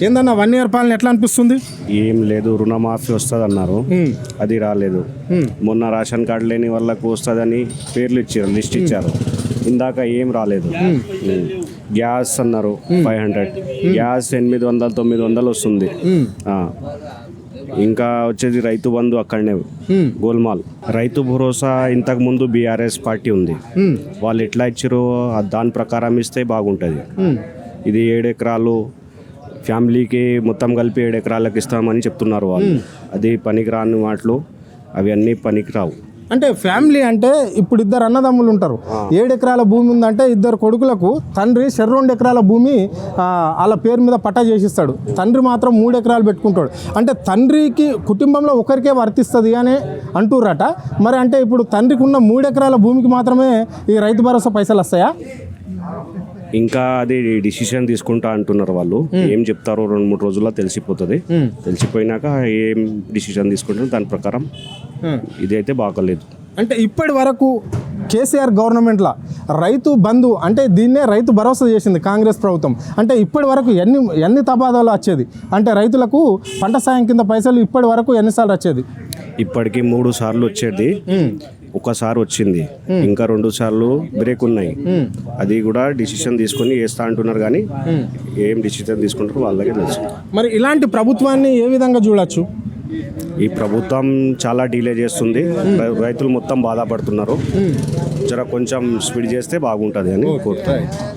ఏందన్నా 1 ఇయర్ పాలన ఎట్లా అనిపిస్తుంది? ఏం లేదు, రుణమాఫీ వస్తుంది అన్నారు, అది రాలేదు. మొన్న రేషన్ కార్డు లేని వాళ్ళకు వస్తుందని పేర్లు ఇచ్చారు, లిస్ట్ ఇచ్చారు, ఇందాక ఏం రాలేదు. గ్యాస్ అన్నారు 500, గ్యాస్ 800 900 వస్తుంది. ఇంకా వచ్చేది రైతు బంధు అక్కడనే గోల్మాల్. రైతు భరోసా ఇంతకు ముందు బీఆర్ఎస్ పార్టీ ఉంది, వాళ్ళు ఎట్లా ఇచ్చారో దాని ప్రకారం ఇస్తే బాగుంటుంది. ఇది 7 ఎకరాలు ఫ్యామిలీకి మొత్తం కలిపి 7 ఎకరాలకు ఇస్తామని చెప్తున్నారు వాళ్ళు. అది పనికిరాని మాటలు, అవి అన్నీ పనికిరావు. అంటే ఫ్యామిలీ అంటే ఇప్పుడు 2 అన్నదమ్ములు ఉంటారు, 7 ఎకరాల భూమి ఉందంటే 2 కొడుకులకు తండ్రి 2 ఎకరాల భూమి వాళ్ళ పేరు మీద పట్టా చేసిస్తాడు, తండ్రి మాత్రం 3 ఎకరాలు పెట్టుకుంటాడు. అంటే తండ్రికి కుటుంబంలో ఒకరికే వర్తిస్తుంది అని అంటుర్రట. మరి అంటే ఇప్పుడు తండ్రికి ఉన్న 3 ఎకరాల భూమికి మాత్రమే ఈ రైతు భరోసా పైసలు వస్తాయా? ఇంకా అది డిసిషన్ తీసుకుంటా అంటున్నారు వాళ్ళు. ఏం చెప్తారో 2-3 రోజుల్లో తెలిసిపోతుంది. తెలిసిపోయినాక ఏం డిసిషన్ తీసుకుంటారో దాని ప్రకారం ఇదైతే బాగలేదు. అంటే ఇప్పటి వరకు కేసీఆర్ గవర్నమెంట్లో రైతు బంధు అంటే దీన్నే రైతు భరోసా చేసింది కాంగ్రెస్ ప్రభుత్వం. అంటే ఇప్పటి వరకు ఎన్ని తబాదాలు వచ్చేది? అంటే రైతులకు పంట సాయం కింద పైసలు ఇప్పటి వరకు ఎన్నిసార్లు వచ్చేది? ఇప్పటికి 3 సార్లు వచ్చేది, ఒకసారి వచ్చింది, ఇంకా 2 సార్లు బ్రేక్ ఉన్నాయి. అది కూడా డిసిషన్ తీసుకొని వేస్తా అంటున్నారు, కానీ ఏం డిసిషన్ తీసుకుంటారో వాళ్ళకే తెలుసు. మరి ఇలాంటి ప్రభుత్వాన్ని ఏ విధంగా చూడొచ్చు? ఈ ప్రభుత్వం చాలా డిలే చేస్తుంది, రైతులు మొత్తం బాధపడుతున్నారు. జర కొంచెం స్పీడ్ చేస్తే బాగుంటుంది అని కోరుతాను.